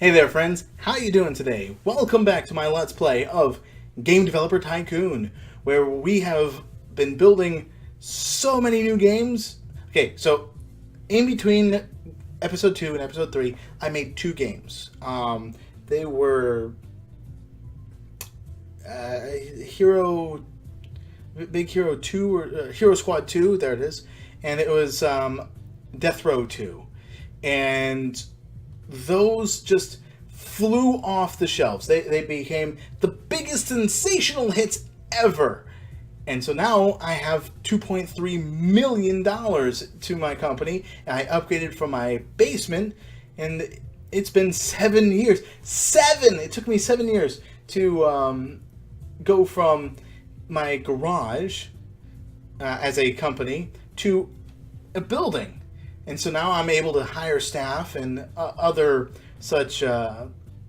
Hey there friends, how you doing today? Welcome back to my Let's Play of Game Developer Tycoon, where we have been building so many new games. Okay, so in between episode 2 and episode 3, I made 2 games. They were Big Hero 2, or Hero Squad 2, there it is, and it was Death Row 2. And those just flew off the shelves. They became the biggest sensational hits ever. And so now I have $2.3 million to my company. And I upgraded from my basement, and it's been 7 years. 7! It took me 7 years to go from my garage as a company to a building. And so now I'm able to hire staff and other such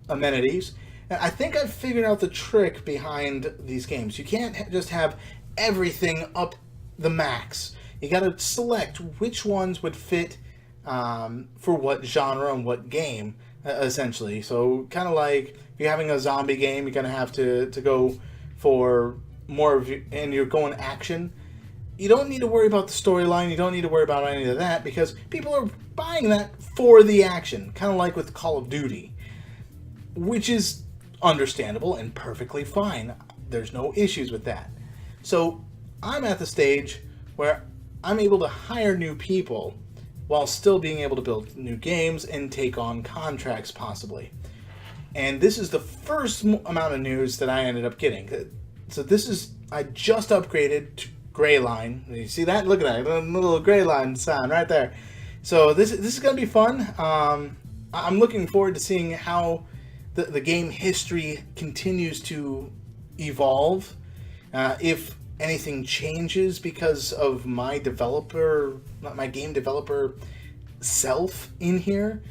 amenities. And I think I've figured out the trick behind these games. You can't just have everything up the max. You got to select which ones would fit for what genre and what game, essentially. So kind of like if you're having a zombie game, you're going to have to go for more of your, and you're going action. You don't need to worry about the storyline. You don't need to worry about any of that because people are buying that for the action. Kind of like with Call of Duty, which is understandable and perfectly fine. There's no issues with that. So I'm at the stage where I'm able to hire new people while still being able to build new games and take on contracts possibly. And this is the first amount of news that I ended up getting. So this is, I just upgraded to gray line. You see that? Look at that, the little gray line sign right there. So this is going to be fun. I'm looking forward to seeing how the game history continues to evolve. If anything changes because of my game developer self in here,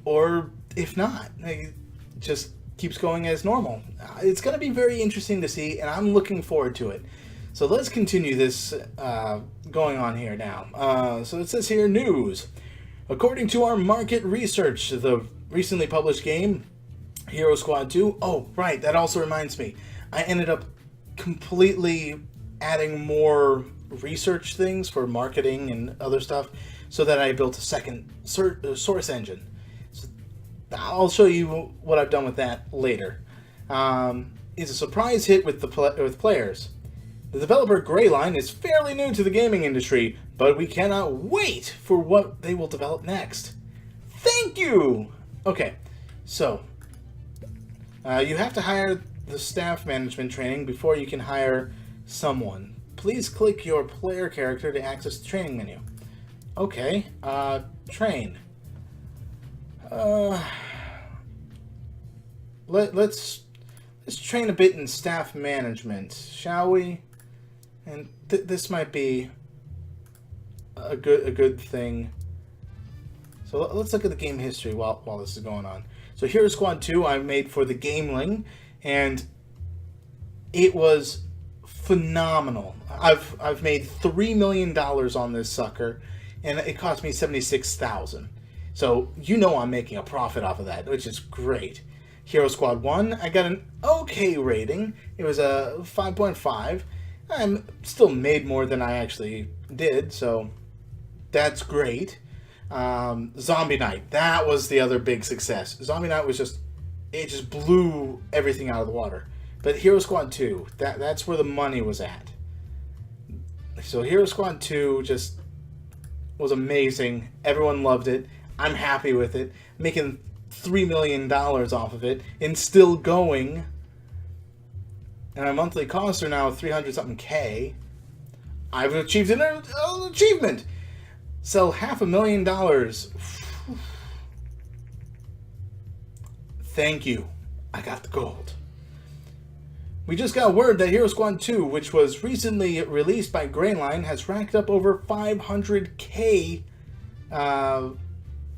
or if not, it just keeps going as normal. It's going to be very interesting to see, and I'm looking forward to it. So let's continue this going on here now. So it says here, news. According to our market research, the recently published game, Hero Squad 2... Oh, right, that also reminds me. I ended up completely adding more research things for marketing and other stuff so that I built a second source engine. So I'll show you what I've done with that later. It's a surprise hit with players. The developer Greyline is fairly new to the gaming industry, but we cannot wait for what they will develop next. Thank you! Okay, so you have to hire the staff management training before you can hire someone. Please click your player character to access the training menu. Okay, train. Let's train a bit in staff management, shall we? And this might be a good thing. So let's look at the game history while this is going on. So Hero Squad 2 I made for the Gameling, and it was phenomenal. I've made $3 million on this sucker, and it cost me $76,000. So you know I'm making a profit off of that, which is great. Hero Squad 1, I got an okay rating. It was a 5.5. I still made more than I actually did, so that's great. Zombie Night, that was the other big success. Zombie Night was it just blew everything out of the water. But Hero Squad 2, that's where the money was at. So Hero Squad 2 just was amazing. Everyone loved it. I'm happy with it. Making $3 million off of it and still going. And my monthly costs are now 300-something K. I've achieved an achievement. Sell $500,000. Thank you. I got the gold. We just got word that Hero Squad 2, which was recently released by Greenline, has racked up over 500K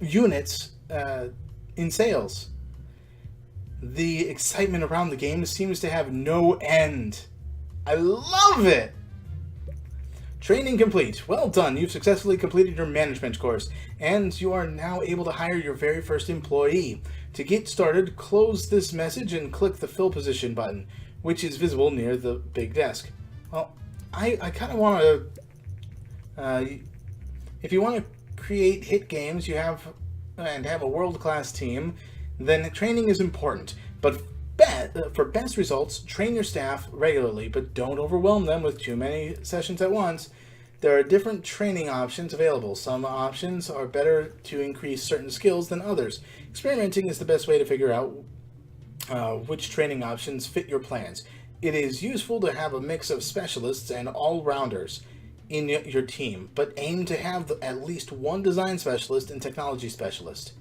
units in sales. The excitement around the game seems to have no end. I love it! Training complete. Well done. You've successfully completed your management course, and you are now able to hire your very first employee. To get started, close this message and click the fill position button, which is visible near the big desk. Well, I kind of want to... if you want to create hit games and have a world-class team, then training is important. But for best results, train your staff regularly, but don't overwhelm them with too many sessions at once. There are different training options available. Some options are better to increase certain skills than others. Experimenting is the best way to figure out which training options fit your plans. It is useful to have a mix of specialists and all-rounders in your team, but aim to have at least one design specialist and technology specialist.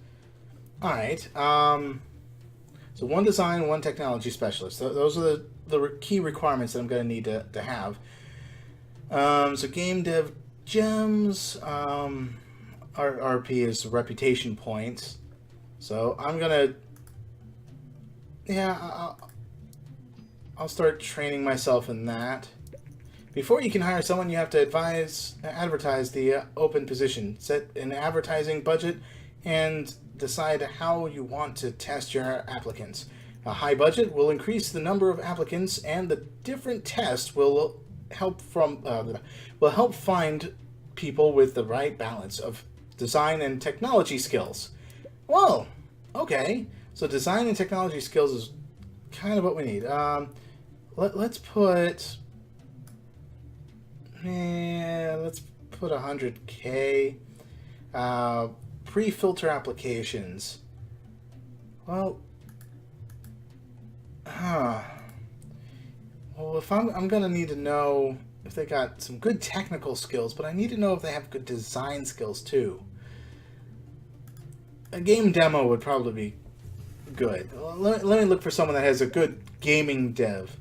Alright, so one design, one technology specialist. Those are the key requirements that I'm going to need to have. So game dev gems, RP is reputation points. So I'm gonna, I'll start training myself in that. Before you can hire someone, you have to advertise the open position, set an advertising budget, and decide how you want to test your applicants. A high budget will increase the number of applicants, and the different tests will help find people with the right balance of design and technology skills. Well, okay. So design and technology skills is kind of what we need. Let's put 100K. Pre-filter applications. Well, well, if I'm gonna need to know if they got some good technical skills, but I need to know if they have good design skills too. A game demo would probably be good. Let me look for someone that has a good gaming dev.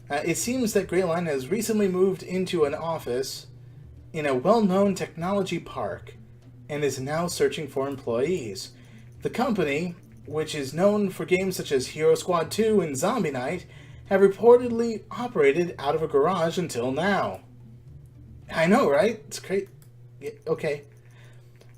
It seems that Greyline has recently moved into an office in a well-known technology park and is now searching for employees. The company, which is known for games such as Hero Squad 2 and Zombie Night, have reportedly operated out of a garage until now. I know, right? It's great. Yeah, okay.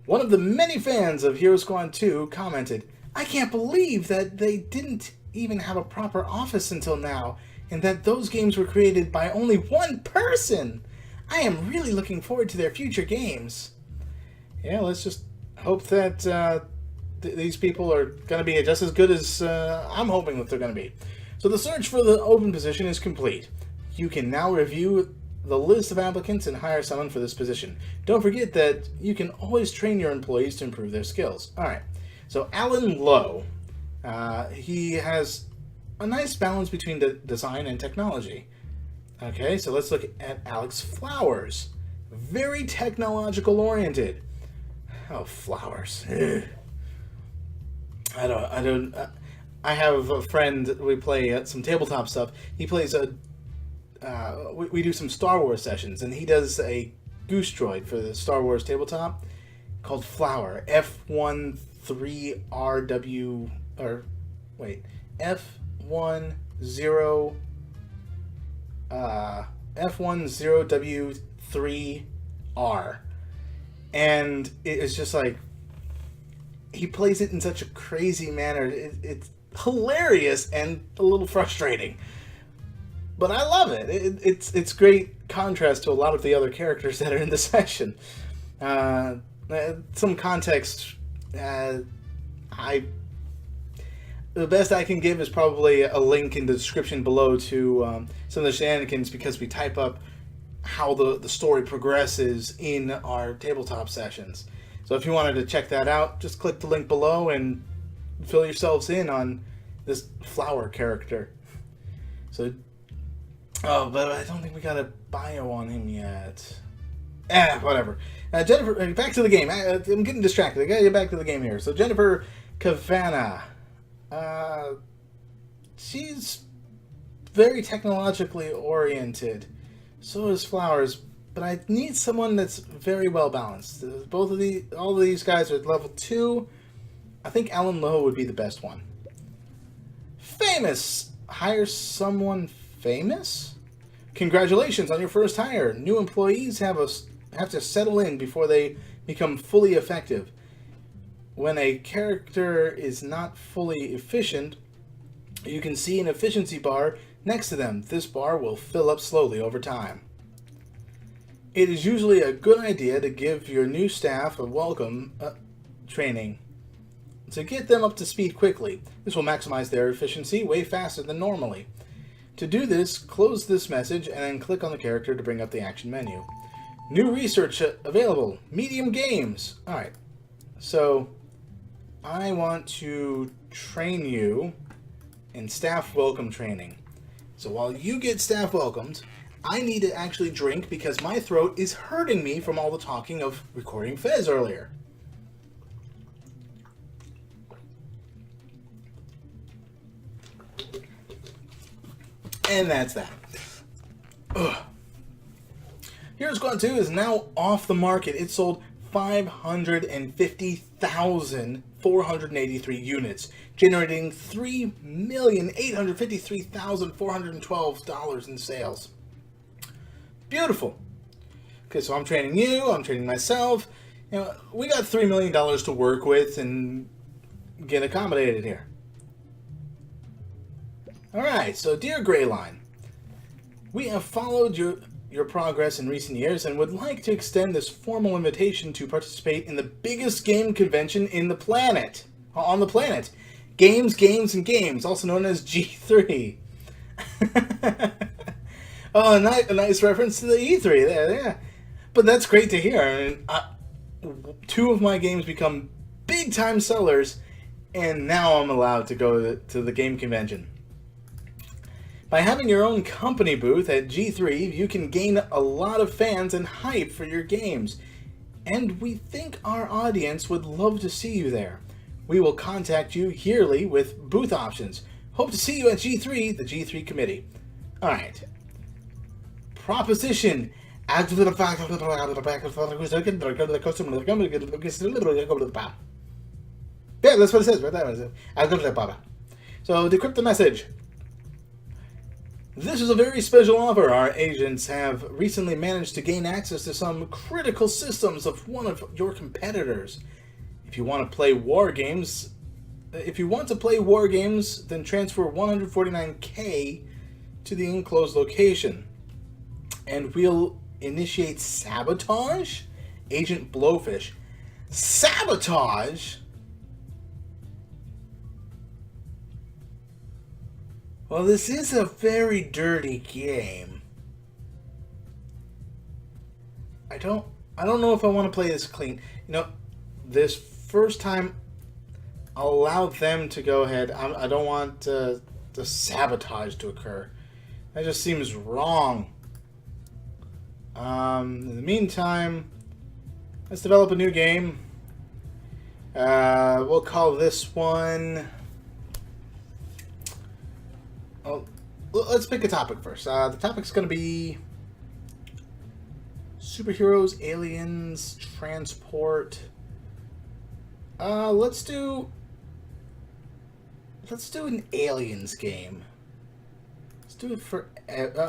One of the many fans of Hero Squad 2 commented, "I can't believe that they didn't even have a proper office until now, and that those games were created by only one person. I am really looking forward to their future games." Yeah, let's just hope that these people are going to be just as good as I'm hoping that they're going to be. So the search for the open position is complete. You can now review the list of applicants and hire someone for this position. Don't forget that you can always train your employees to improve their skills. Alright, so Alan Lowe. He has a nice balance between the design and technology. Okay, so let's look at Alex Flowers. Very technological oriented. Oh, Flowers. I have a friend, we play some tabletop stuff. He plays we do some Star Wars sessions, and he does a goose droid for the Star Wars tabletop called Flower. F13RW, or wait, F10W3R. And it's just like, he plays it in such a crazy manner. It's hilarious and a little frustrating, but I love it. It's great contrast to a lot of the other characters that are in the session. Some context, the best I can give is probably a link in the description below to some of the shenanigans, because we type up how the story progresses in our tabletop sessions. So if you wanted to check that out, just click the link below and fill yourselves in on this Flower character. So, but I don't think we got a bio on him yet. Whatever. Jennifer, back to the game. I'm getting distracted. I gotta get back to the game here. So Jennifer Cavana. She's very technologically oriented. So is Flowers. But I need someone that's very well balanced. All of these guys are at level 2. I think Alan Lowe would be the best one. Famous. Hire someone famous? Congratulations on your first hire. New employees have to settle in before they become fully effective. when a character is not fully efficient, you can see an efficiency bar next to them. This bar will fill up slowly over time. It is usually a good idea to give your new staff a welcome training to get them up to speed quickly. This will maximize their efficiency way faster than normally. To do this, close this message and then click on the character to bring up the action menu. New research available. Medium games. Alright. So, I want to train you in staff welcome training. So while you get staff welcomed, I need to actually drink because my throat is hurting me from all the talking of recording Fez earlier. And that's that. Ugh. Heroes Squad 2 is now off the market. It sold 550,483 units, generating $3,853,412 in sales. Beautiful. Okay, so I'm training you, I'm training myself. You know, we got $3 million to work with and get accommodated here. Alright, so dear Greyline, we have followed your progress in recent years and would like to extend this formal invitation to participate in the biggest game convention on the planet. Games, Games, and Games, also known as G3. Oh, a nice reference to the E3 there, yeah. But that's great to hear. I mean, two of my games become big-time sellers, and now I'm allowed to go to the game convention. By having your own company booth at G3, you can gain a lot of fans and hype for your games. And we think our audience would love to see you there. We will contact you yearly with booth options. Hope to see you at G3, the G3 committee. Alright. Proposition. Yeah, that's what it says right there. So, decrypt the message. This is a very special offer. Our agents have recently managed to gain access to some critical systems of one of your competitors. If you want to play war games, then transfer 149K to the enclosed location. And we'll initiate sabotage? Agent Blowfish. Sabotage? Well, this is a very dirty game. I don't know if I want to play this clean. You know, this first time, I'll allow them to go ahead. I don't want the sabotage to occur. That just seems wrong. In the meantime, let's develop a new game. We'll call this one... Oh, let's pick a topic first. The topic's going to be superheroes, aliens, transport. Let's do an aliens game. Let's do it for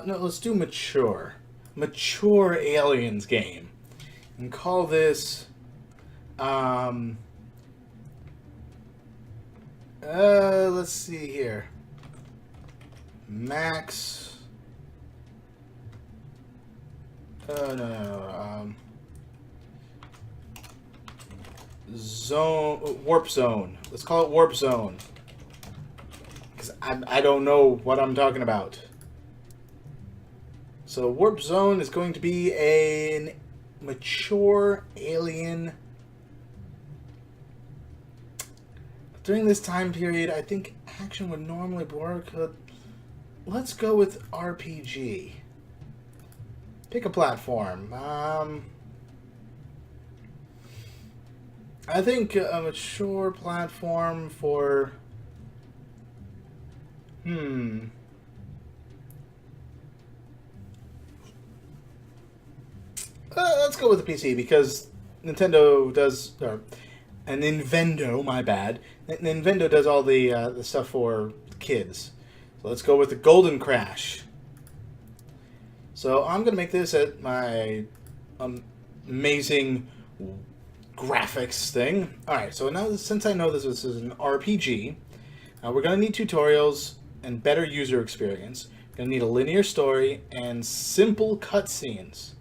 no. Let's do mature aliens game, and call this let's see here. Max. Warp Zone. Let's call it Warp Zone. Because I don't know what I'm talking about. So Warp Zone is going to be a mature alien. During this time period, I think action would normally work. Let's go with RPG. Pick a platform. I think a mature platform for... let's go with the PC because Nintendo does... and Nintendo, my bad. Nintendo does all the stuff for kids. So let's go with the Golden Crash. So I'm going to make this at my amazing graphics thing. Alright, so now since I know this is an RPG, we're going to need tutorials and better user experience. We're going to need a linear story and simple cutscenes.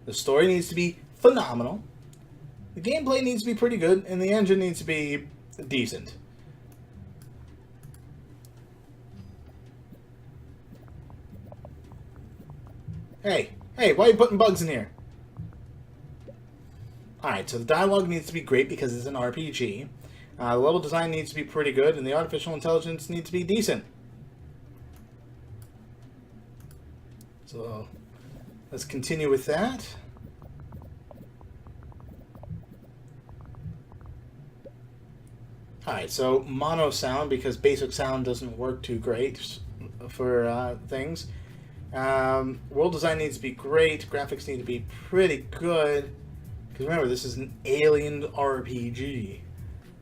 The story needs to be phenomenal. The gameplay needs to be pretty good, and the engine needs to be decent. Hey, why are you putting bugs in here? Alright, so the dialogue needs to be great because it's an RPG. The level design needs to be pretty good, and the artificial intelligence needs to be decent. So, let's continue with that. Alright, so mono sound, because basic sound doesn't work too great for things. World design needs to be great. Graphics need to be pretty good. Because remember, this is an alien RPG.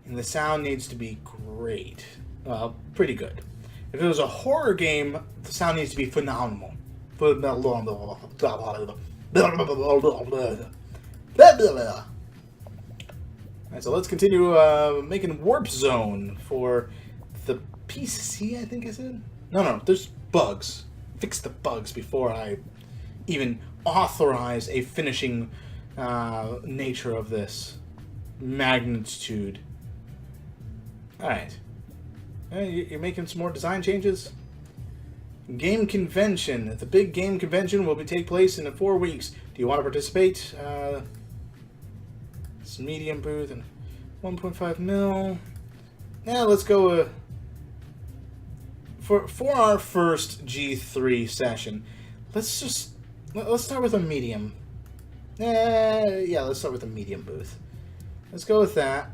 And the sound needs to be great. Well, pretty good. If it was a horror game, the sound needs to be phenomenal. Alright, so let's continue making Warp Zone for the PC, I think I said? No, there's bugs. Fix the bugs before I even authorize a finishing nature of this magnitude. Alright. You're making some more design changes? Game convention. The big game convention will take place in 4 weeks. Do you want to participate? It's medium booth and 1.5 mil. Yeah, let's go for our first G3 session. Let's start with a medium. Yeah, let's start with a medium booth. Let's go with that.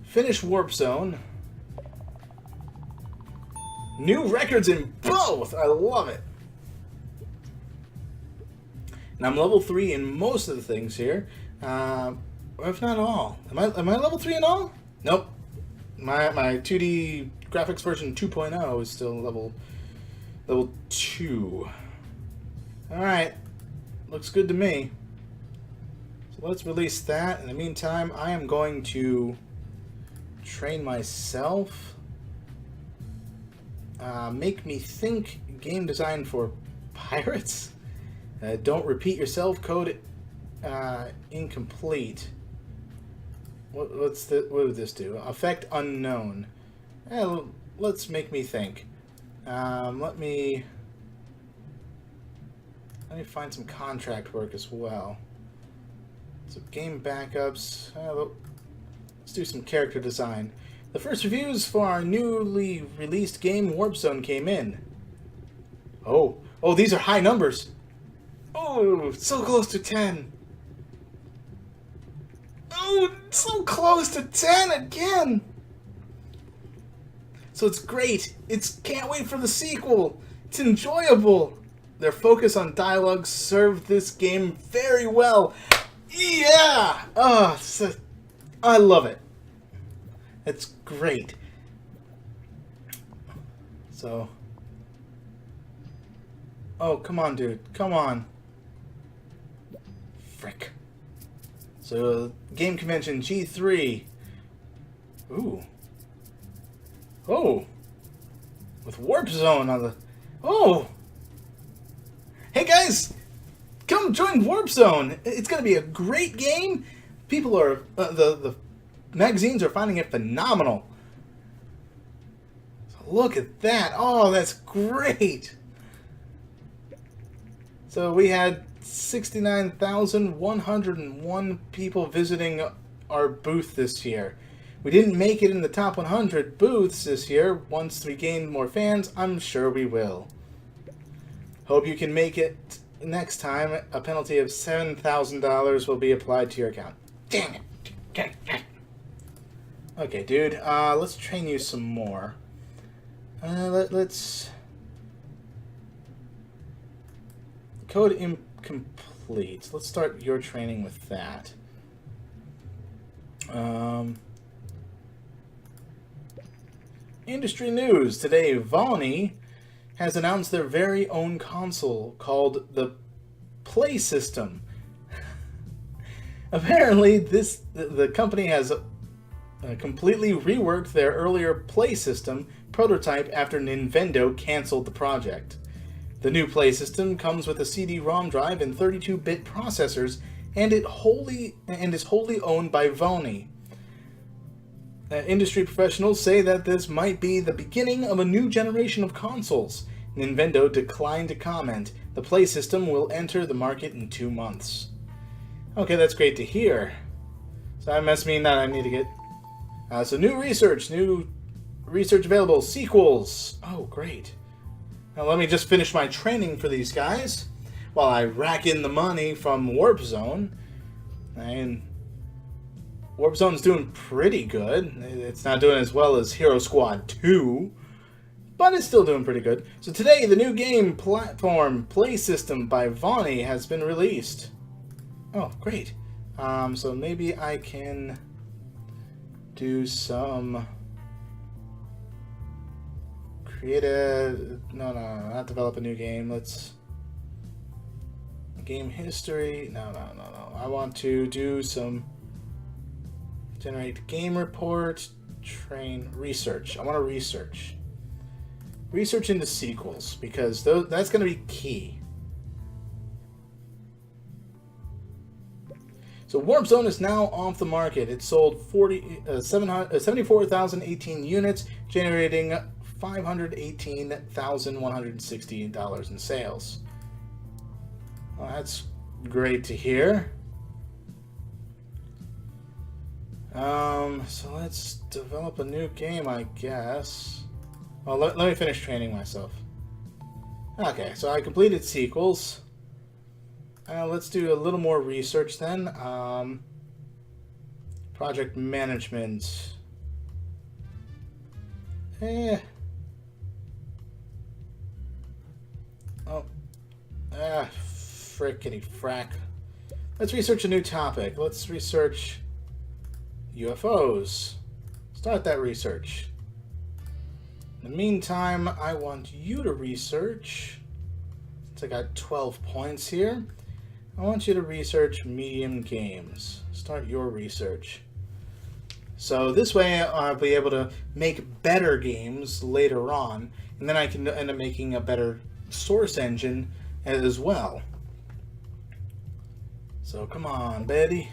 Finish Warp Zone. New records in both! I love it. And I'm level 3 in most of the things here. If not all. Am I level 3 in all? Nope. My 2D graphics version 2.0 is still level 2. Alright. Looks good to me. So let's release that. In the meantime, I am going to train myself. Make me think game design for pirates. Don't repeat yourself. Code incomplete. What would this do? Effect unknown. Let's make me think. Let me find some contract work as well. So game backups. Let's do some character design. The first reviews for our newly released game Warp Zone came in. Oh, these are high numbers. Oh, so close to 10. Oh, so close to 10 again. So it's great. Can't wait for the sequel. It's enjoyable. Their focus on dialogue served this game very well. Yeah. I love it. It's great. So. Oh, come on, dude. Come on. Frick. So, game convention G3. Ooh. Oh. With Warp Zone on the... Oh. Hey, guys. Come join Warp Zone. It's going to be a great game. People are... the magazines are finding it phenomenal. So look at that. Oh, that's great. So we had 69,101 people visiting our booth this year. We didn't make it in the top 100 booths this year. Once we gain more fans, I'm sure we will. Hope you can make it next time. A penalty of $7,000 will be applied to your account. Damn it. Okay, dude. Let's train you some more. Let's... Code incomplete. Let's start your training with that. Industry news. Today, Vonnie has announced their very own console called the Play System. Apparently, the company has completely reworked their earlier Play system prototype after Nintendo canceled the project. The new Play system comes with a CD-ROM drive and 32-bit processors, and is wholly owned by Sony. Industry professionals say that this might be the beginning of a new generation of consoles. Nintendo declined to comment. The Play system will enter the market in 2 months. Okay, that's great to hear. So that must mean that I need to get... so new research available, sequels. Oh, great. Now let me just finish my training for these guys while I rack in the money from Warp Zone. And Warp Zone's doing pretty good. It's not doing as well as Hero Squad 2, but it's still doing pretty good. So today, the new game platform Play System by Sony has been released. Oh, great. So maybe I can do some... No, not develop a new game. Let's... Game history. No. I want to do some... Generate game report. Train research. I want to research. Research into sequels, because that's going to be key. So Warp Zone is now off the market. It sold 74,018 units, generating $518,160 in sales. Well, that's great to hear. So let's develop a new game, I guess. Well, let me finish training myself. Okay, so I completed sequels. Let's do a little more research then. Project management. Oh. Frickety frack. Let's research a new topic. Let's research UFOs. Start that research. In the meantime, I want you to research. Since I got 12 points here, I want you to research medium games. Start your research. So this way I'll be able to make better games later on, and then I can end up making a better source engine as well. So come on, Betty.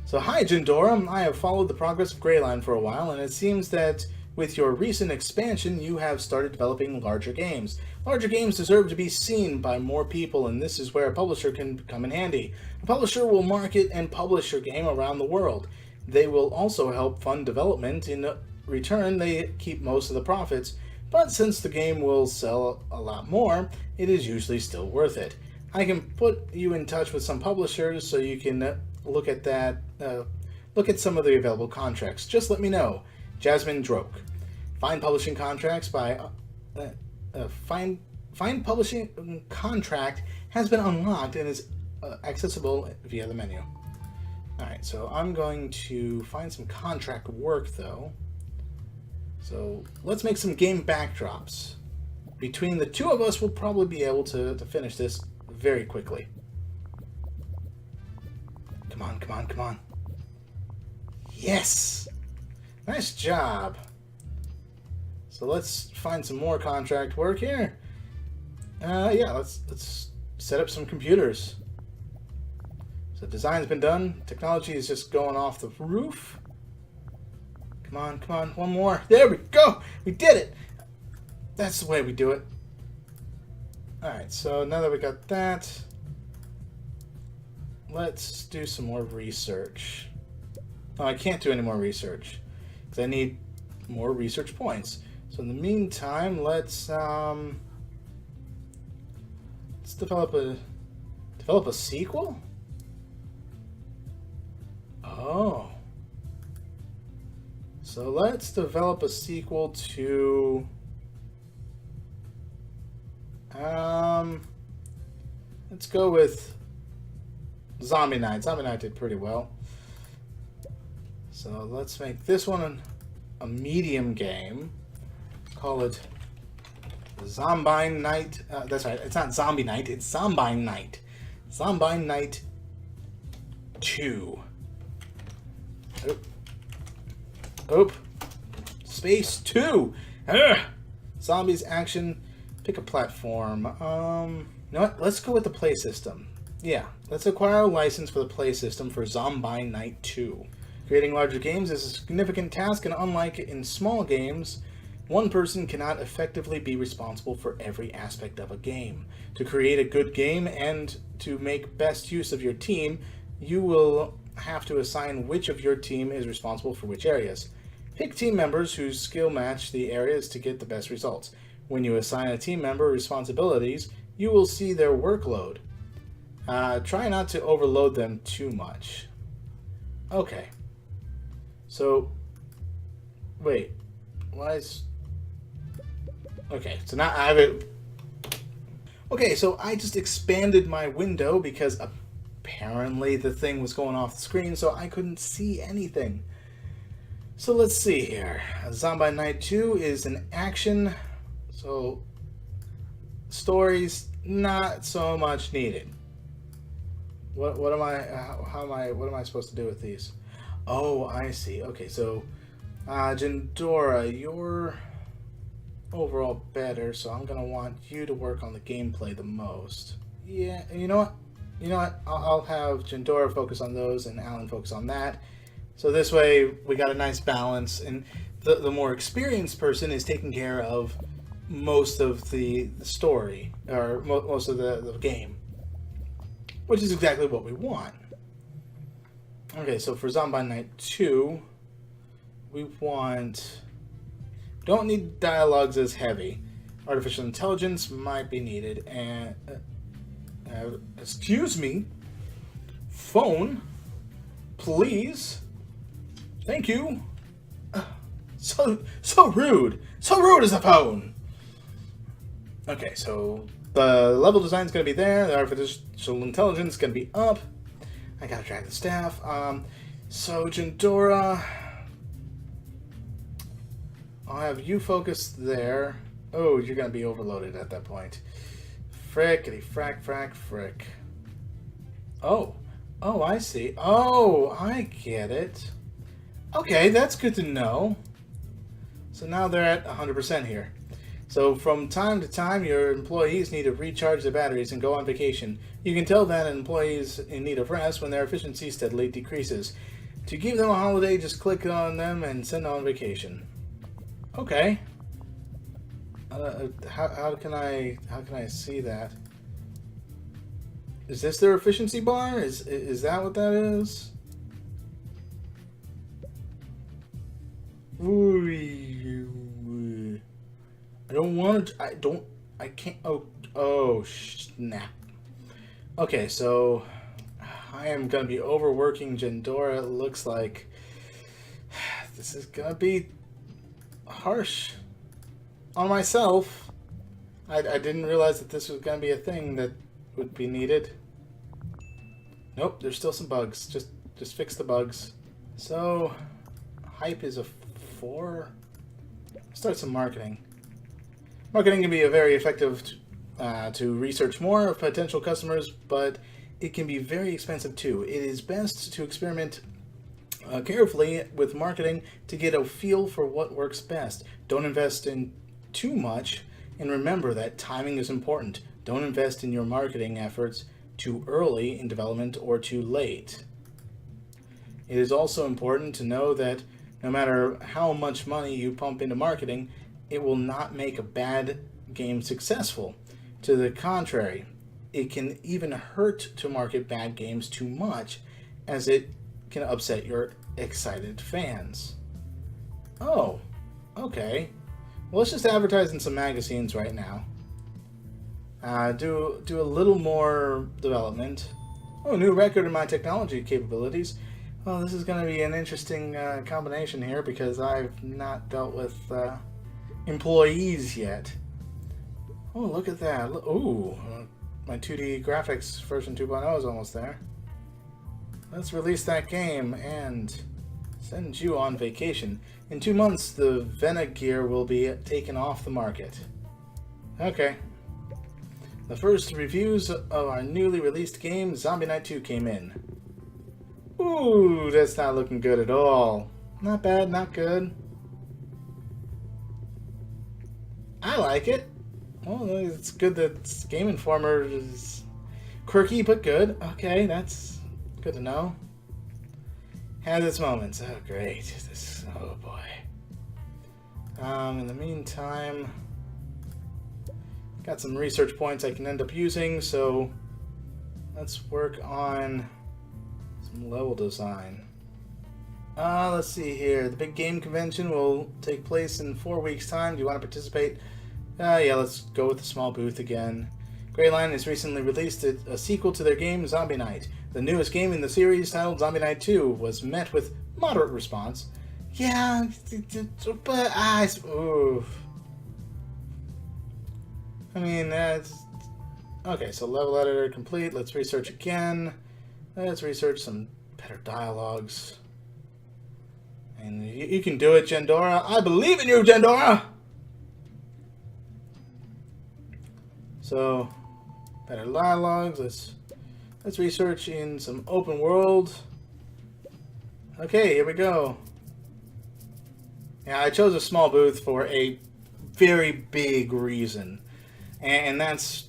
So hi, Jindora. I have followed the progress of Greyline for a while, and it seems that with your recent expansion, you have started developing larger games. Larger games deserve to be seen by more people, and this is where a publisher can come in handy. A publisher will market and publish your game around the world. They will also help fund development. In return, they keep most of the profits, but since the game will sell a lot more, it is usually still worth it. I can put you in touch with some publishers so you can look at that. Look at some of the available contracts. Just let me know. Jasmine Droke. Find publishing contracts by find publishing contract has been unlocked and is accessible via the menu. Alright, so I'm going to find some contract work though. So let's make some game backdrops. Between the two of us, we'll probably be able to finish this very quickly. Come on. Yes! Nice job. So let's find some more contract work here. Yeah, let's set up some computers. So design's been done. Technology is just going off the roof. Come on, one more. There we go! We did it! That's the way we do it. Alright, so now that we got that, let's do some more research. Oh, I can't do any more research because I need more research points. So in the meantime, let's develop a sequel. Oh, so let's develop a sequel to let's go with Zombie Night. Zombie Night did pretty well. So let's make this one a medium game. Call it Zombie Night. That's right, it's not Zombie Night, it's Zombie Night. Zombie Night 2. Oop. Space 2. Ugh. Zombies action. Pick a platform. You know what? Let's go with the play system. Yeah, let's acquire a license for the play system for Zombie Night 2. Creating larger games is a significant task, and unlike in small games, one person cannot effectively be responsible for every aspect of a game. To create a good game and to make best use of your team, you will have to assign which of your team is responsible for which areas. Pick team members whose skill match the areas to get the best results. When you assign a team member responsibilities, you will see their workload. Try not to overload them too much. Okay. So, wait. Why is... Okay, so now I have it... Okay, so I just expanded my window because apparently the thing was going off the screen, so I couldn't see anything. So let's see here. Zombie Night 2 is an action, so stories not so much needed. What am I supposed to do with these? Oh, I see. Okay, so Jandora, you're overall better, so I'm gonna want you to work on the gameplay the most. Yeah, you know what? I'll have Jandora focus on those and Alan focus on that. So this way we got a nice balance, and the more experienced person is taking care of most of the story, or most of the game, which is exactly what we want. Okay, so for Zombie Night 2, we want... Don't need dialogues as heavy. Artificial intelligence might be needed, and... excuse me? Phone? Please? Thank you. So rude. So rude as a phone. Okay, so the level design is going to be there. The artificial intelligence is going to be up. I gotta track the staff. So Jandora, I'll have you focus there. Oh, you're going to be overloaded at that point. Frickety frack frack frick. Oh, I see. Oh, I get it. Okay, that's good to know. So now they're at 100% here. So from time to time, your employees need to recharge their batteries and go on vacation. You can tell that an employee is in need of rest when their efficiency steadily decreases. To give them a holiday, just click on them and send them on vacation. Okay. How can I see that? Is this their efficiency bar? Is that what that is? I don't want to. I can't. Oh, snap. Okay, so I am going to be overworking Jandora. It looks like this is going to be harsh on myself. I didn't realize that this was going to be a thing that would be needed. Nope, there's still some bugs. Just fix the bugs. So, hype is a 4. Start some marketing. Marketing can be a very effective to research more of potential customers, but it can be very expensive too. It is best to experiment carefully with marketing to get a feel for what works best. Don't invest in too much, and remember that timing is important. Don't invest in your marketing efforts too early in development or too late. It is also important to know that no matter how much money you pump into marketing, it will not make a bad game successful. To the contrary, it can even hurt to market bad games too much, as it can upset your excited fans. Oh, okay. Well, let's just advertise in some magazines right now. Do a little more development. Oh, new record in my technology capabilities. Well, this is going to be an interesting combination here because I've not dealt with employees yet. Oh, look at that. Ooh, my 2D graphics version 2.0 is almost there. Let's release that game and send you on vacation. In 2 months, the Vena gear will be taken off the market. Okay. The first reviews of our newly released game, Zombie Night 2, came in. Ooh, that's not looking good at all. Not bad, not good. I like it. Well, it's good that Game Informer is quirky but good. Okay, that's good to know. Has its moments. Oh, great. Oh boy. In the meantime, got some research points I can end up using, so let's work on some level design. Let's see here. The big game convention will take place in 4 weeks' time. Do you want to participate? Yeah, let's go with the small booth again. Greyline has recently released a sequel to their game, Zombie Night. The newest game in the series, titled Zombie Night 2, was met with moderate response. Yeah, but oof. I mean, that's... Okay, so level editor complete. Let's research again. Let's research some better dialogues. And you can do it, Gendora. I believe in you, Gendora! So, better dialogues. Let's research in some open world. Okay, here we go. Yeah, I chose a small booth for a very big reason. And that's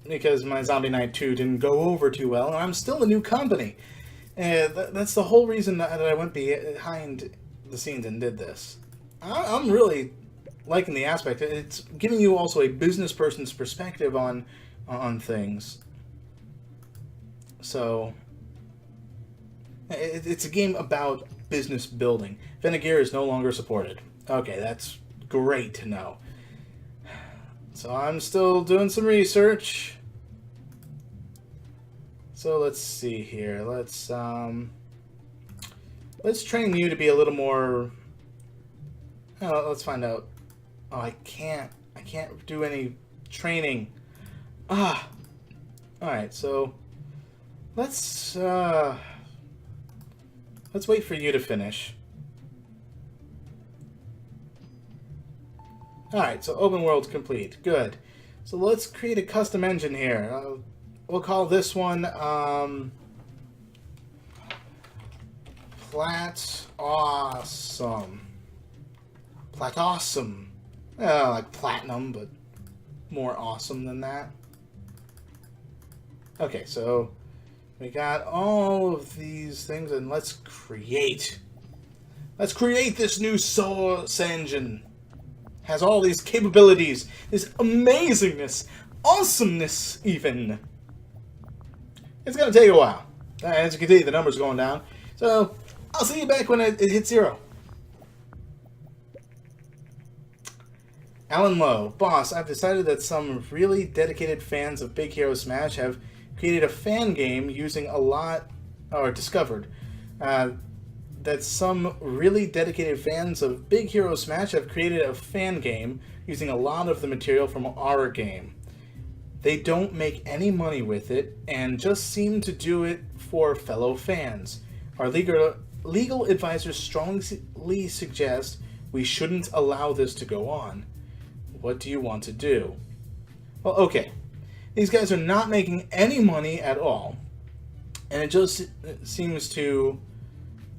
because my Zombie Night 2 didn't go over too well, and I'm still a new company. That's the whole reason that I went behind the scenes and did this. I'm really liking the aspect. It's giving you also a business person's perspective on things. So, it's a game about business building. Vinegar is no longer supported. Okay, that's great to know. So I'm still doing some research. So let's see here. Let's train you to be a little more... Oh, let's find out. Oh, I can't do any training. Alright, so let's wait for you to finish. Alright, so open world's complete. Good. So let's create a custom engine here. We'll call this one Plat Awesome. Plat Awesome. Like platinum, but more awesome than that. Okay, so we got all of these things, and let's create this new source engine. Has all these capabilities, this amazingness, awesomeness even. It's gonna take a while. As you can see, the numbers are going down. So I'll see you back when it hits 0. Alan Lowe, boss, I've decided that some really dedicated fans of Big Hero Smash have created a fan game using a lot, or discovered, that some really dedicated fans of Big Hero Smash have created a fan game using a lot of the material from our game. They don't make any money with it, and just seem to do it for fellow fans. Our legal advisors strongly suggest we shouldn't allow this to go on. What do you want to do? Well, okay. These guys are not making any money at all, and it just seems to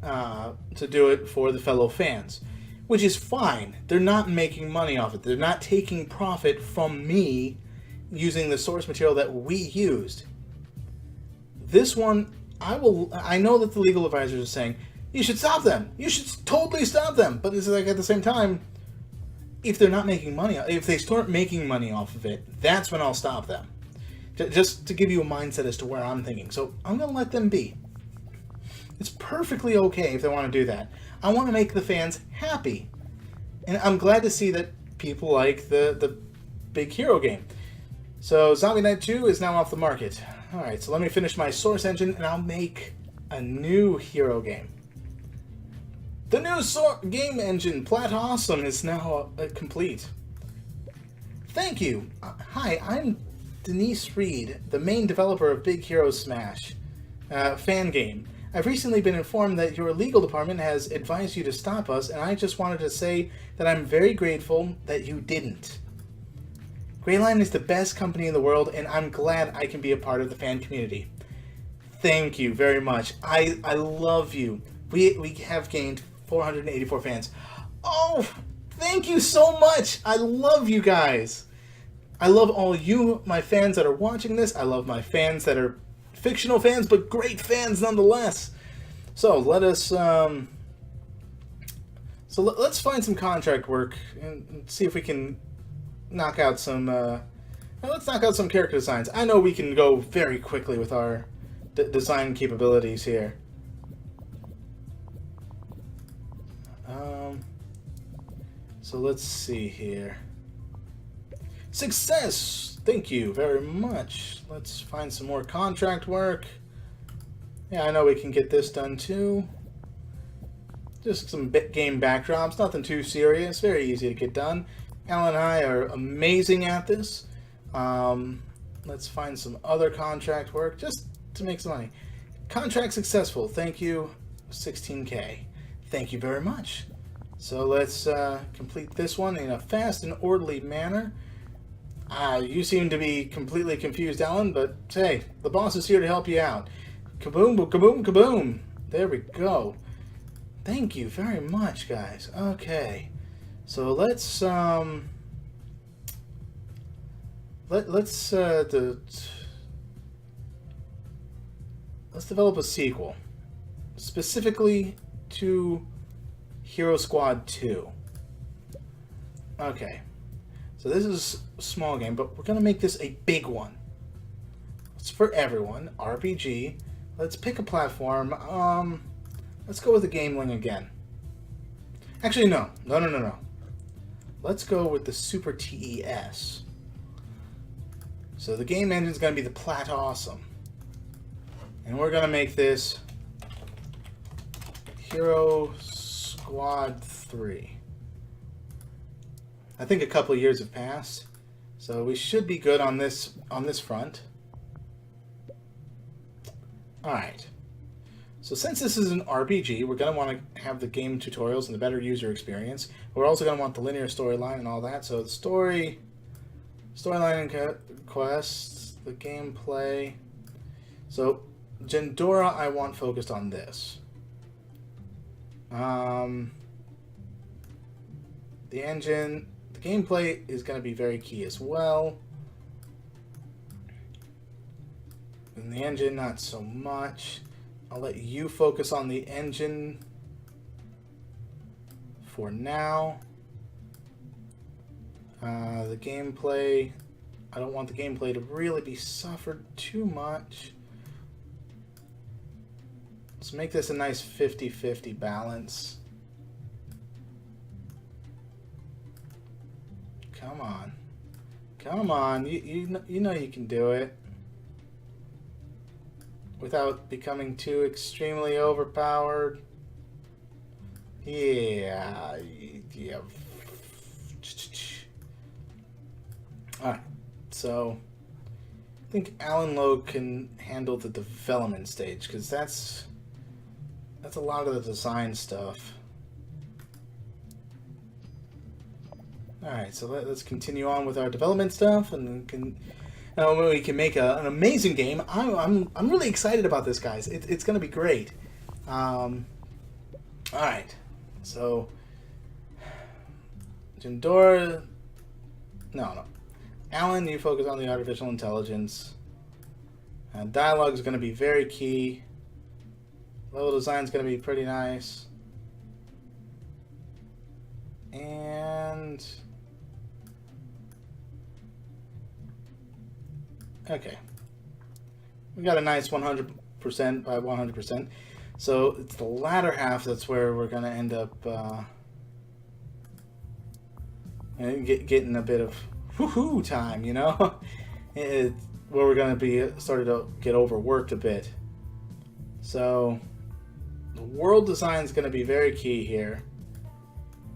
do it for the fellow fans, which is fine. They're not making money off it. They're not taking profit from me using the source material that we used. This one, I know that the legal advisors are saying, you should stop them. You should totally stop them. But it's like, at the same time, if they're not making money, if they start making money off of it, that's when I'll stop them. Just to give you a mindset as to where I'm thinking. So I'm going to let them be. It's perfectly okay if they want to do that. I want to make the fans happy. And I'm glad to see that people like the Big Hero game. So Zombie Night 2 is now off the market. Alright, so let me finish my source engine and I'll make a new hero game. The new game engine, Plat Awesome, is now complete. Thank you. Hi, I'm Denise Reed, the main developer of Big Hero Smash fan game. I've recently been informed that your legal department has advised you to stop us, and I just wanted to say that I'm very grateful that you didn't. Greyline is the best company in the world, and I'm glad I can be a part of the fan community. Thank you very much. I love you. We have gained 484 fans. Oh, thank you so much. I love you guys. I love all you, my fans that are watching this. I love my fans that are fictional fans, but great fans nonetheless. So let us, let's find some contract work and see if we can knock out some, let's knock out some character designs. I know we can go very quickly with our design capabilities here. So let's see here. Success! Thank you very much. Let's find some more contract work. Yeah, I know we can get this done too. Just some game backdrops, nothing too serious, very easy to get done. Alan and I are amazing at this. Let's find some other contract work just to make some money. Contract successful, thank you, 16K. Thank you very much. So let's complete this one in a fast and orderly manner. You seem to be completely confused, Alan, but hey, the boss is here to help you out. Kaboom, kaboom, kaboom. There we go. Thank you very much, guys. Okay, so let's let's develop a sequel specifically to Hero Squad 2. Okay, so this is a small game, but we're gonna make this a big one. It's for everyone. RPG. Let's pick a platform. Let's go with the Gameling again. Actually, no. Let's go with the Super TES. So the game engine is gonna be the Plat Awesome, and we're gonna make this Hero Squad 3. I think a couple of years have passed, so we should be good on this front. Alright, so since this is an RPG, we're going to want to have the game tutorials and the better user experience. We're also going to want the linear storyline and all that. So the storyline and quests, the gameplay. So Gendora I want focused on this. The engine, the gameplay is going to be very key as well. And the engine, not so much. I'll let you focus on the engine for now. The gameplay, I don't want the gameplay to really be suffered too much. Let's make this a nice 50-50 balance. Come on. Come on. You know you can do it. Without becoming too extremely overpowered. Yeah. Alright, so I think Alan Lowe can handle the development stage, because that's a lot of the design stuff. Alright, so let's continue on with our development stuff, and we can make an amazing game. I'm really excited about this, guys. It's going to be great. Alright, so Gendora, no. Alan, you focus on the artificial intelligence. Dialogue is going to be very key. Level design is going to be pretty nice. And okay, we got a nice 100% by 100%. So it's the latter half that's where we're going to end up getting a bit of woohoo time, you know, where we're going to be starting to get overworked a bit. So the world design is going to be very key here.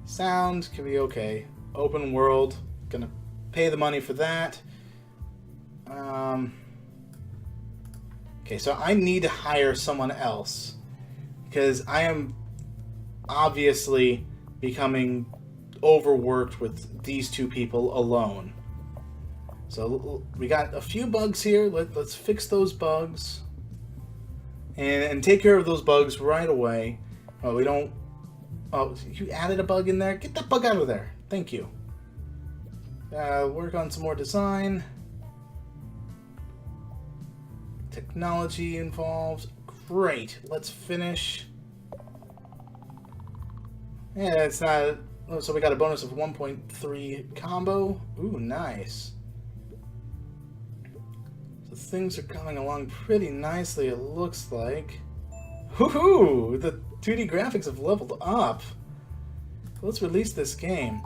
Sound can be okay. Open world, going to pay the money for that. Okay, so I need to hire someone else because I am obviously becoming overworked with these two people alone. So we got a few bugs here. Let's fix those bugs and take care of those bugs right away. Well, we don't Oh, you added a bug in there? Get that bug out of there. Thank you. Work on some more design. Technology involved. Great. Let's finish. Yeah, it's not... Oh, so we got a bonus of 1.3 combo. Ooh, nice. So things are coming along pretty nicely, it looks like. Woohoo! The 2D graphics have leveled up. Let's release this game.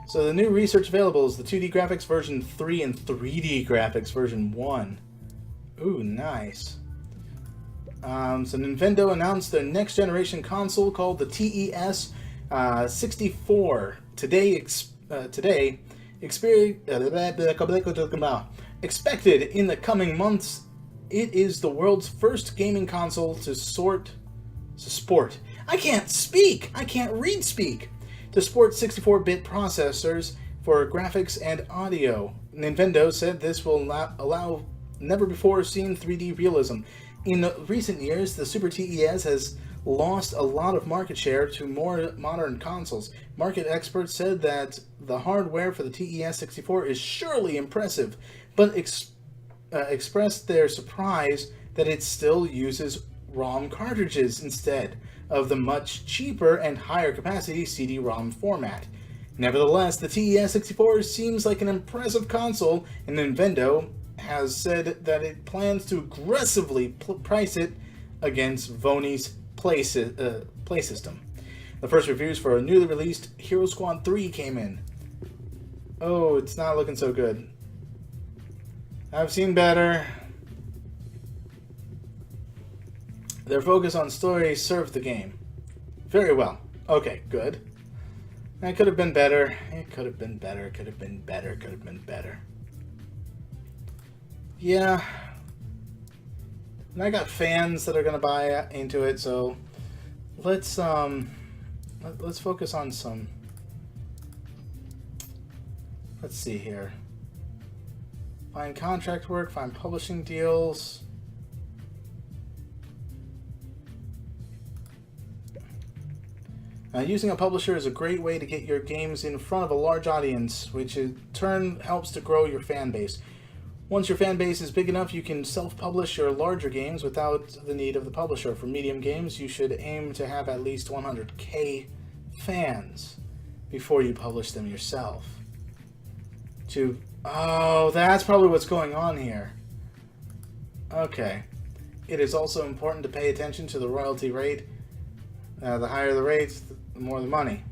So the new research available is the 2D graphics version 3 and 3D graphics version 1. Ooh, nice. So Nintendo announced their next generation console called the TES 64. Expected in the coming months, it is the world's first gaming console to sport. I can't speak. I can't read speak. To sport 64-bit processors for graphics and audio. Nintendo said this will allow never-before-seen 3D realism. In recent years, the Super TES has lost a lot of market share to more modern consoles. Market experts said that the hardware for the TES 64 is surely impressive, but expressed their surprise that it still uses ROM cartridges instead of the much cheaper and higher capacity CD-ROM format. Nevertheless, the TES 64 seems like an impressive console, and Nintendo has said that it plans to aggressively price it against Sony's Play system. The first reviews for a newly released Hero Squad 3 came in. Oh, it's not looking so good. I've seen better. Their focus on story served the game very well. Okay, good. That could have been better. It could have been better. Could have been better. Could have been better. Yeah. And I got fans that are gonna buy into it, so let's focus on some. Let's see here. Find contract work. Find publishing deals. Using a publisher is a great way to get your games in front of a large audience, which in turn helps to grow your fan base. Once your fan base is big enough, you can self-publish your larger games without the need of the publisher. For medium games, you should aim to have at least 100K fans before you publish them yourself. Oh, that's probably what's going on here. Okay. It is also important to pay attention to the royalty rate. The higher the rates, the more the money.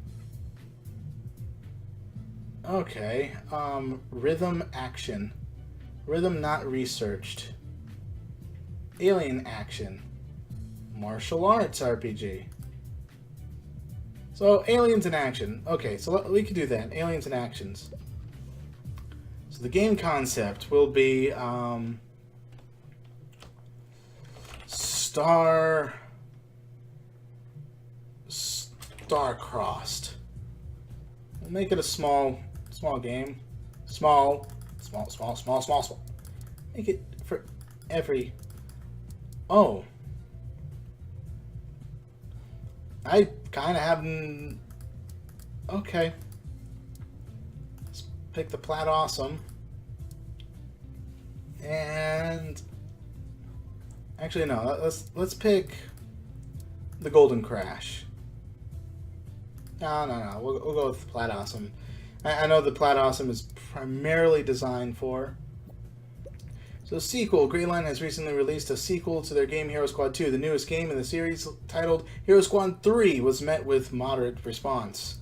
Okay. Rhythm action. Rhythm not researched. Alien action. Martial arts RPG. So, aliens in action. Okay, so we can do that. Aliens in actions. So the game concept will be star-crossed. We'll make it a small game. Small. Make it for every... Oh. I kind of haven't... Okay. Let's pick the Plat Awesome. And... Actually, no. Let's pick the Golden Crash. No. We'll go with the Plat Awesome. I know the Plat Awesome is primarily designed for. So, sequel. Greyline has recently released a sequel to their game Hero Squad 2. The newest game in the series, titled Hero Squad 3, was met with moderate response.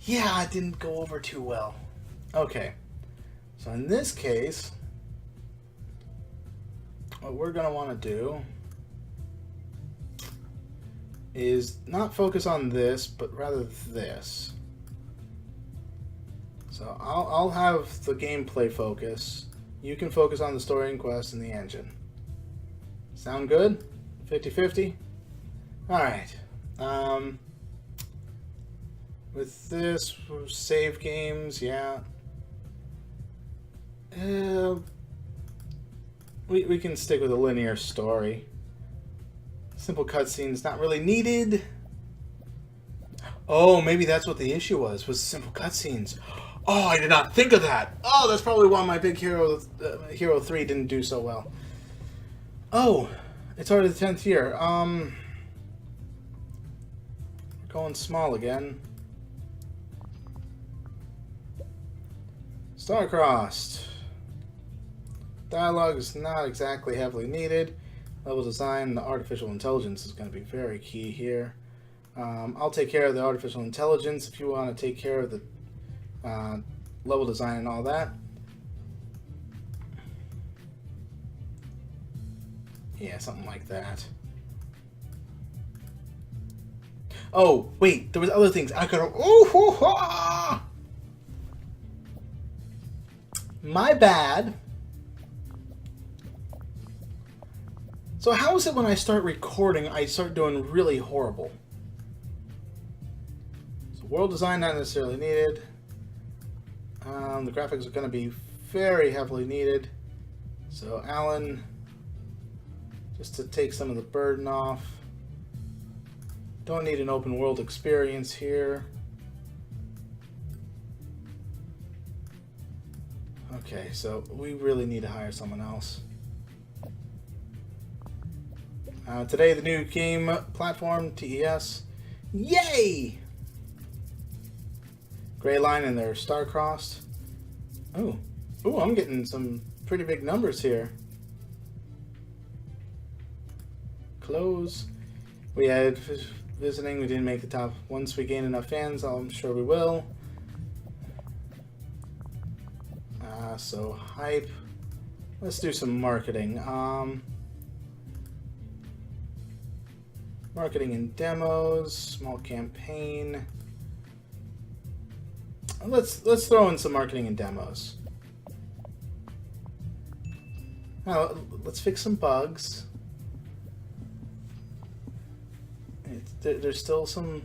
Yeah, it didn't go over too well. Okay. So, in this case, what we're going to want to do is not focus on this, but rather this. So I'll have the gameplay focus. You can focus on the story and quest and the engine. Sound good? 50-50? Alright. With this, save games, yeah. We can stick with a linear story. Simple cutscenes not really needed. Oh, maybe that's what the issue was simple cutscenes. Oh, I did not think of that. Oh, that's probably why my big Hero 3 didn't do so well. Oh, it's already the 10th year. We're going small again. Star-crossed. Dialogue is not exactly heavily needed. Level design and the artificial intelligence is going to be very key here. I'll take care of the artificial intelligence if you want to take care of the level design and all that. Yeah, something like that. Oh, wait, there was other things I could have... Oh, my bad. So how is it when I start recording, I start doing really horrible? So world design, not necessarily needed. The graphics are going to be very heavily needed. So Alan, just to take some of the burden off. Don't need an open world experience here. Okay, so we really need to hire someone else. Today, the new game platform, TES. Yay! Gray line and their star-crossed. Oh, I'm getting some pretty big numbers here. Close. We had visiting. We didn't make the top. Once we gain enough fans, I'm sure we will. So hype. Let's do some marketing. Marketing and demos. Small campaign. Let's throw in some marketing and demos. Now, let's fix some bugs. There's still some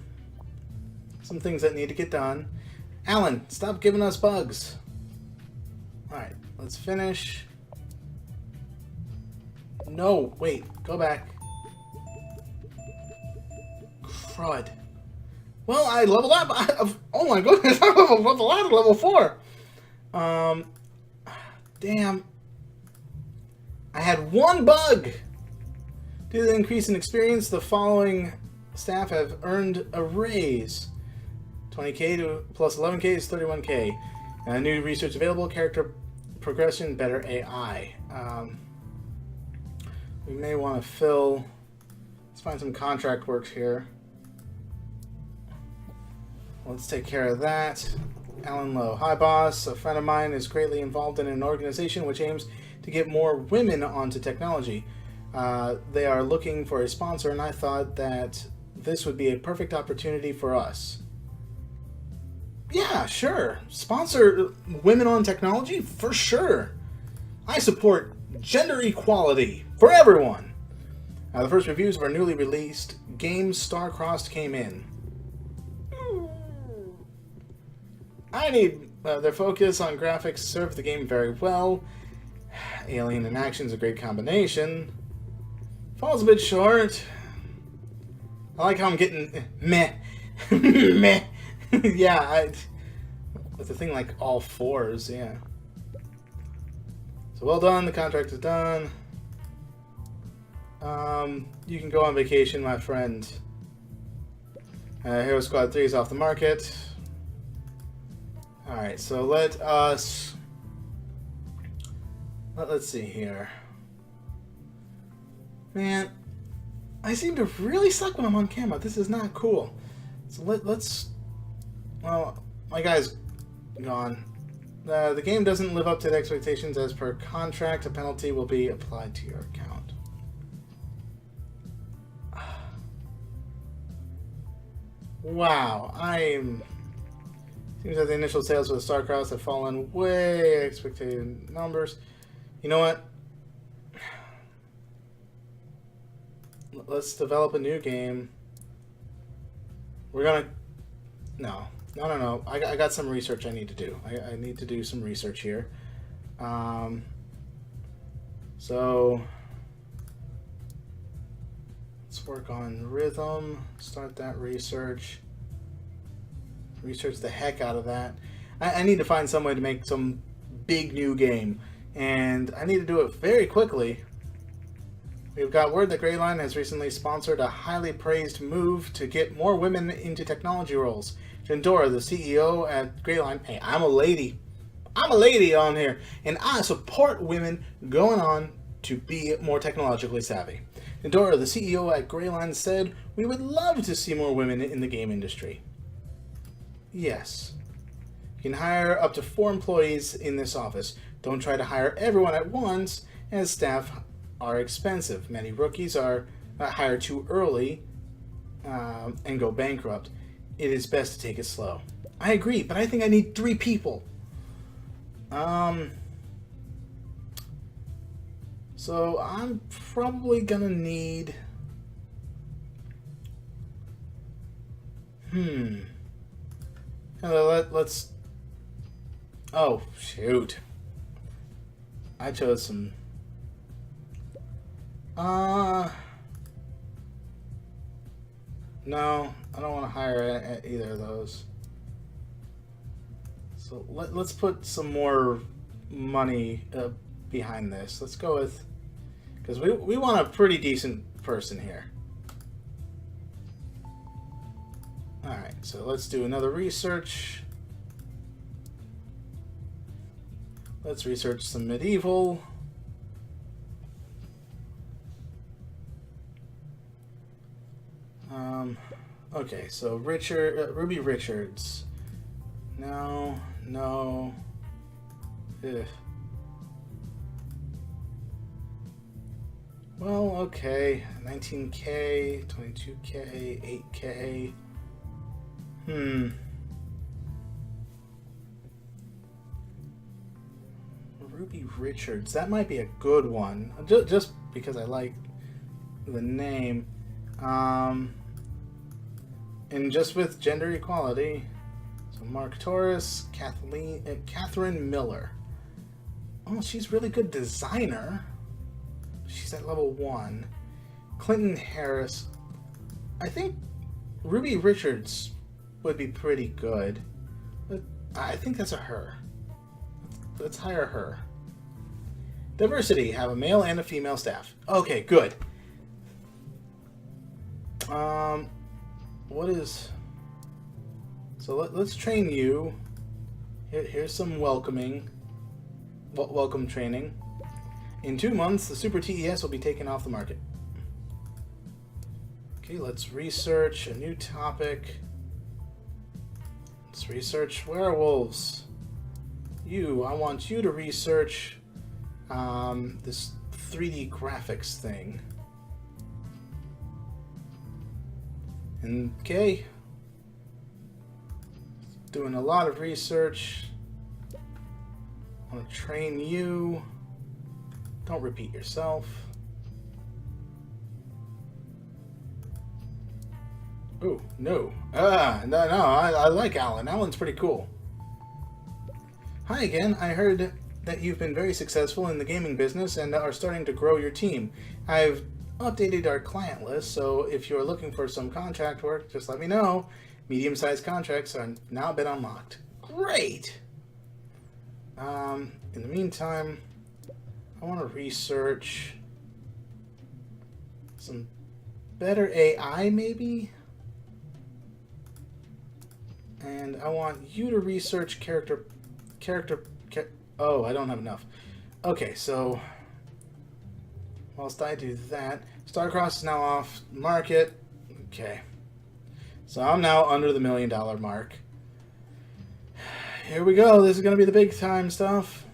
things that need to get done. Alan, stop giving us bugs. Alright, let's finish. No, wait, go back. Crud. Well, I leveled up. Oh my goodness, I leveled up a lot at level 4. Damn. I had one bug. Due to the increase in experience, the following staff have earned a raise. 20k to plus 11k is 31k. New research available, character progression, better AI. We may want to fill... Let's find some contract work here. Let's take care of that. Alan Lowe. Hi, boss. A friend of mine is greatly involved in an organization which aims to get more women onto technology. They are looking for a sponsor, and I thought that this would be a perfect opportunity for us. Yeah, sure. Sponsor women on technology? For sure. I support gender equality for everyone. The first reviews of our newly released game Star-Crossed came in. I need their focus on graphics serve the game very well. Alien and action is a great combination. Falls a bit short. I like how I'm getting meh. Meh. Yeah, with the thing like all fours, yeah. So well done, the contract is done. You can go on vacation, my friend. Hero Squad 3 is off the market. Alright, so let's see here. Man, I seem to really suck when I'm on camera. This is not cool. So let's... Well, my guy's gone. The game doesn't live up to the expectations as per contract. A penalty will be applied to your account. Wow, seems like the initial sales for the Star-Crossed have fallen way expected numbers. You know what? Let's develop a new game. We're gonna... No. I got some research I need to do. I need to do some research here. So... Let's work on rhythm. Start that research. research the heck out of that. I need to find some way to make some big new game, and I need to do it very quickly. We've got word that Greyline has recently sponsored a highly praised move to get more women into technology roles. Jandora, the CEO at Greyline, hey, I'm a lady on here, and I support women going on to be more technologically savvy. Jandora, the CEO at Greyline, said, "We would love to see more women in the game industry." Yes. You can hire up to 4 employees in this office. Don't try to hire everyone at once, as staff are expensive. Many rookies are hired too early and go bankrupt. It is best to take it slow. I agree, but I think I need 3 people. So I'm probably gonna need... Let's... Oh, shoot. I chose some... No, I don't want to hire at either of those. So let's put some more money behind this. Let's go with... Because we want a pretty decent person here. Alright, so let's do another research. Let's research some medieval. Okay, so Ruby Richards. No. Ugh. Well, okay. 19K, 22K, 8K. Ruby Richards. That might be a good one. Just because I like the name. And just with gender equality. So Mark Torres, Catherine Miller. Oh, she's really good designer. She's at level 1. Clinton Harris. I think Ruby Richards would be pretty good. But I think that's a her. Let's hire her. Diversity. Have a male and a female staff. Okay, good. What is... So let's train you. Here's some welcome training. In 2 months, the Super TES will be taken off the market. Okay, let's research a new topic. Let's research werewolves. I want you to research this 3D graphics thing. Okay. Doing a lot of research. I want to train you. Don't repeat yourself. Oh, no. No, I like Alan. Alan's pretty cool. Hi again. I heard that you've been very successful in the gaming business and are starting to grow your team. I've updated our client list, so if you're looking for some contract work, just let me know. Medium-sized contracts are now been unlocked. Great! In the meantime, I want to research some better AI, maybe? And I want you to research oh, I don't have enough. Okay, so whilst I do that, Starcross is now off market. Okay. So I'm now under the $1 million mark. Here we go. This is going to be the big time stuff.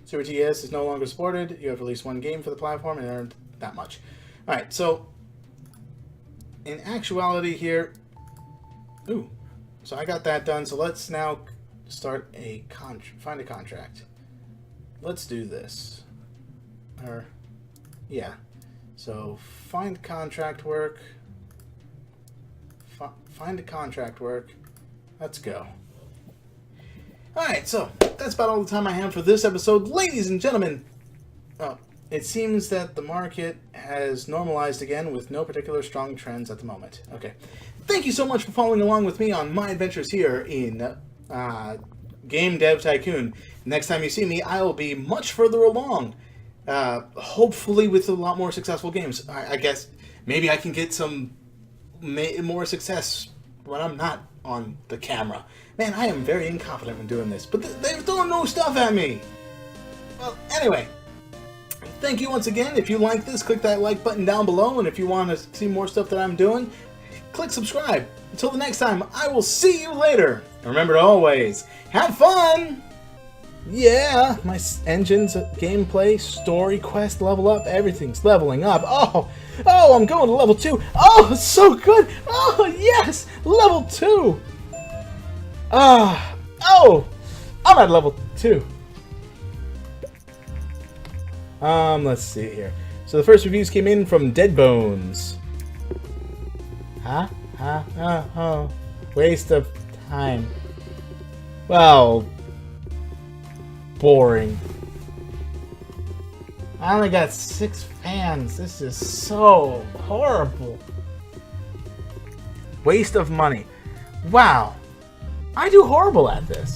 Super TES is no longer supported. You have released 1 game for the platform and earned that much. Alright, so in actuality here... Ooh. So I got that done. So let's now start find a contract. Let's do this. Yeah. So find contract work. Find a contract work. Let's go. Alright, so that's about all the time I have for this episode. Ladies and gentlemen, it seems that the market has normalized again with no particular strong trends at the moment. Okay. thank you so much for following along with me on my adventures here in Game Dev Tycoon. Next time you see me, I will be much further along. Hopefully with a lot more successful games. I guess maybe I can get some more success when I'm not on the camera. Man, I am very incompetent when doing this, but they're throwing new stuff at me. Well, anyway, thank you once again. If you like this, click that like button down below, and if you want to see more stuff that I'm doing, click subscribe. Until the next time, I will see you later. And remember to always have fun! Yeah, my engines, gameplay, story, quest, level up, everything's leveling up. Oh, I'm going to level 2. Oh, it's so good. Oh, yes, level 2. Oh, I'm at level 2. Let's see here. So the first reviews came in from Dead Bones. Oh, waste of time. Well, boring. I only got 6 fans. This is so horrible. Waste of money. Wow. I do horrible at this.